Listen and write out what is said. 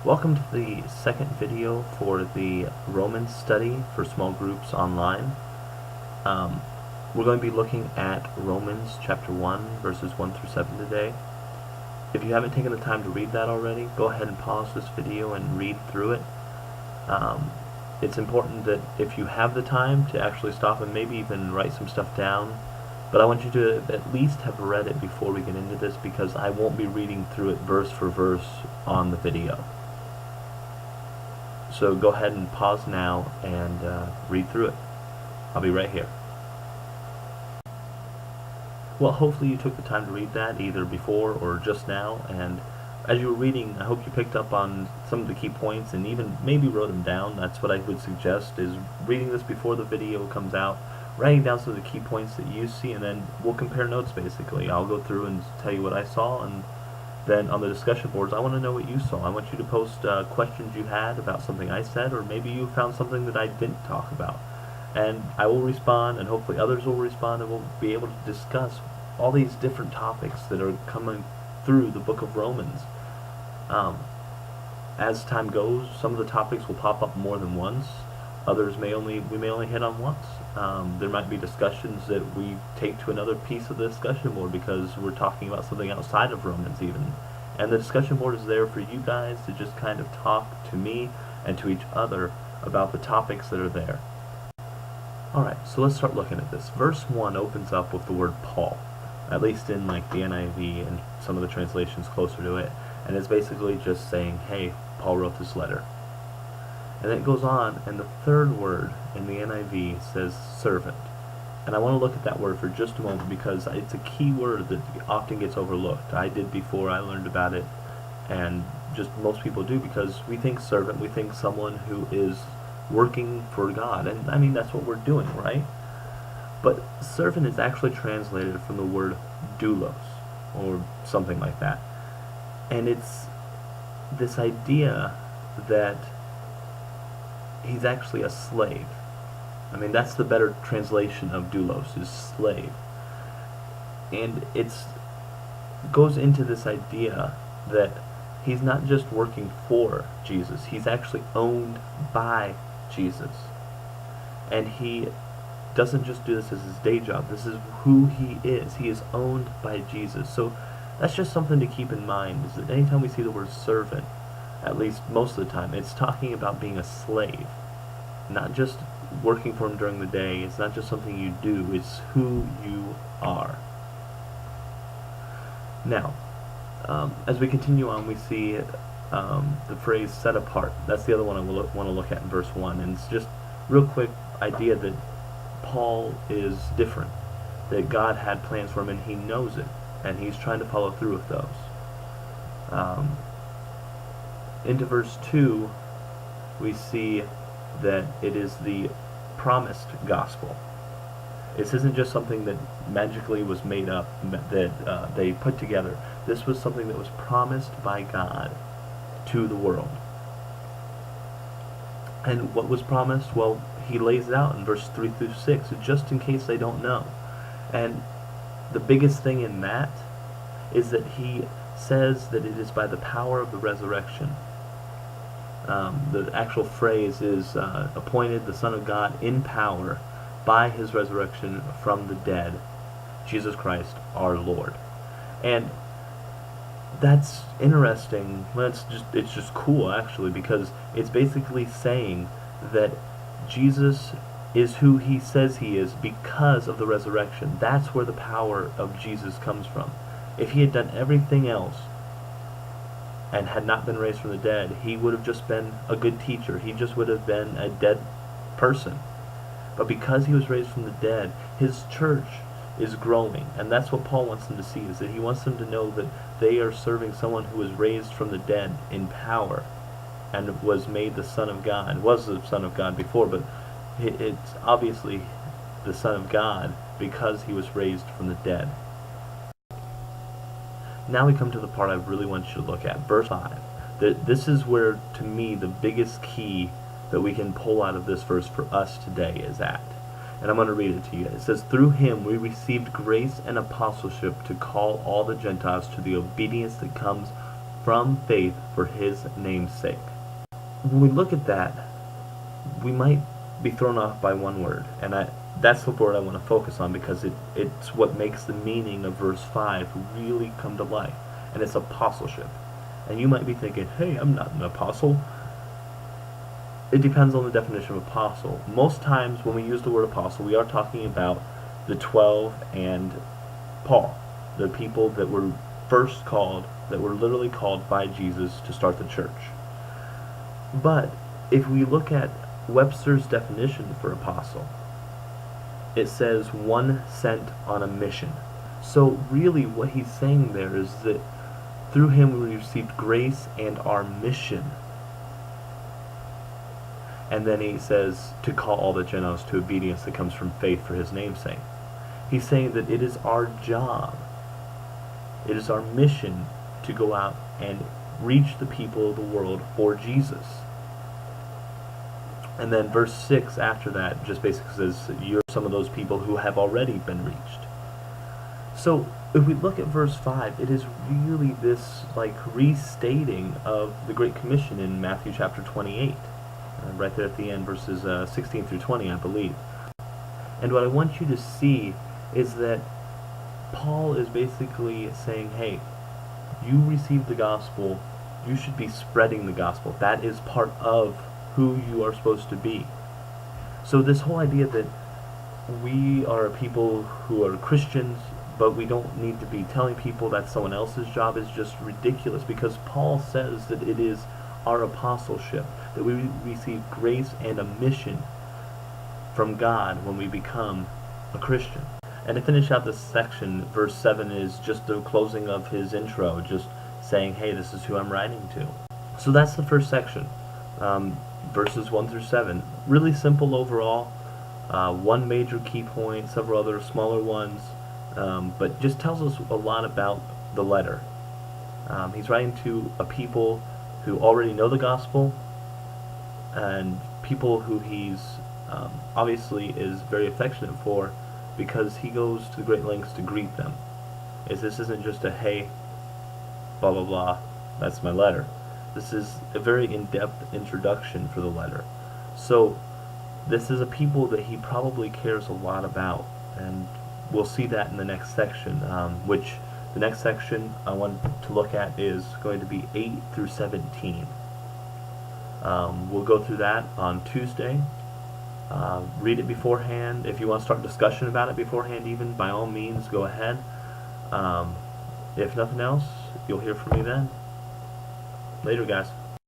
Welcome to the second video for the Romans study for small groups online. We're going to be looking at Romans chapter 1 verses 1 through 7 today. If you haven't taken the time to read that already, go ahead and pause this video and read through it. It's important that if you have the time to actually stop and maybe even write some stuff down, but I want you to at least have read it before we get into this, because I won't be reading through it verse for verse on the video. So go ahead and pause now and read through it. I'll be right here. Well, hopefully you took the time to read that either before or just now, and as you were reading, I hope you picked up on some of the key points and even maybe wrote them down. That's what I would suggest, is reading this before the video comes out, writing down some of the key points that you see, and then we'll compare notes basically. I'll go through and tell you what I saw, and then on the discussion boards, I want to know what you saw. I want you to post questions you had about something I said, or maybe you found something that I didn't talk about. And I will respond, and hopefully others will respond, and we'll be able to discuss all these different topics that are coming through the book of Romans. As time goes, some of the topics will pop up more than once. Others we may only hit on once. There might be discussions that we take to another piece of the discussion board because we're talking about something outside of Romans even. And the discussion board is there for you guys to just kind of talk to me and to each other about the topics that are there. Alright, so let's start looking at this. Verse 1 opens up with the word Paul, at least in like the NIV and some of the translations closer to it. And it's basically just saying, hey, Paul wrote this letter. And then it goes on, and the third word in the NIV says servant. And I want to look at that word for just a moment because it's a key word that often gets overlooked. I did before I learned about it, and just most people do, because we think servant, we think someone who is working for God. And I mean, that's what we're doing, right? But servant is actually translated from the word doulos, or something like that. And it's this idea that he's actually a slave. I mean, that's the better translation of doulos, is slave. And it's goes into this idea that he's not just working for Jesus, he's actually owned by Jesus. And he doesn't just do this as his day job, this is who he is. He is owned by Jesus. So that's just something to keep in mind, is that anytime we see the word servant, at least most of the time, it's talking about being a slave. Not just working for him during the day, it's not just something you do, it's who you are. Now, as we continue on, we see the phrase set apart. That's the other one I want to look at in verse 1. And it's just real quick idea that Paul is different, that God had plans for him and he knows it, and he's trying to follow through with those. Into verse 2, we see that it is the promised gospel. This isn't just something that magically was made up, that they put together. This was something that was promised by God to the world. And what was promised? Well, he lays it out in verse 3 through 6, just in case they don't know. And the biggest thing in that is that he says that it is by the power of the resurrection. The actual phrase is appointed the Son of God in power by his resurrection from the dead, Jesus Christ our Lord. And that's interesting. It's just cool actually, because it's basically saying that Jesus is who he says he is because of the resurrection. That's where the power of Jesus comes from. If he had done everything else and had not been raised from the dead, he would have just been a good teacher. He just would have been a dead person. But because he was raised from the dead, his church is growing. And that's what Paul wants them to see, is that he wants them to know that they are serving someone who was raised from the dead in power and was made the Son of God. Was the Son of God before, but it's obviously the Son of God because he was raised from the dead. Now we come to the part I really want you to look at, verse 5. This is where, to me, the biggest key that we can pull out of this verse for us today is at. And I'm going to read it to you. It says, "Through him we received grace and apostleship to call all the Gentiles to the obedience that comes from faith for his name's sake. When we look at that, we might be thrown off by one word, and that's the word I want to focus on because it's what makes the meaning of verse 5 really come to life, and it's apostleship. And you might be thinking, hey, I'm not an apostle. It depends on the definition of apostle. Most times when we use the word apostle, we are talking about the 12 and Paul, the people that were first called, that were literally called by Jesus to start the church. But if we look at Webster's definition for apostle, it says one sent on a mission. So really what he's saying there is that through him we received grace and our mission. And then he says to call all the Gentiles to obedience that comes from faith for his name's sake. He's saying that it is our job, it is our mission to go out and reach the people of the world for Jesus. And then verse 6 after that just basically says, you're some of those people who have already been reached. So if we look at verse 5, it is really this like restating of the Great Commission in Matthew chapter 28. Right there at the end, verses 16 through 20, I believe. And what I want you to see is that Paul is basically saying, hey, you received the gospel, you should be spreading the gospel. That is part of who you are supposed to be. So this whole idea that we are people who are Christians, but we don't need to be telling people that's someone else's job is just ridiculous, because Paul says that it is our apostleship, that we receive grace and a mission from God when we become a Christian. And to finish out this section, verse 7 is just the closing of his intro, just saying, hey, this is who I'm writing to. So that's the first section, verses 1 through 7. Really simple overall, one major key point, several other smaller ones, but just tells us a lot about the letter. He's writing to a people who already know the gospel, and people who he's obviously is very affectionate for, because he goes to great lengths to greet them. This isn't just a hey, blah blah blah, that's my letter. This is a very in-depth introduction for the letter. So this is a people that he probably cares a lot about, and we'll see that in the next section, which the next section I want to look at is going to be 8 through 17. We'll go through that on Tuesday. Read it beforehand. If you want to start discussion about it beforehand even, by all means, go ahead. If nothing else, you'll hear from me then. Later, guys.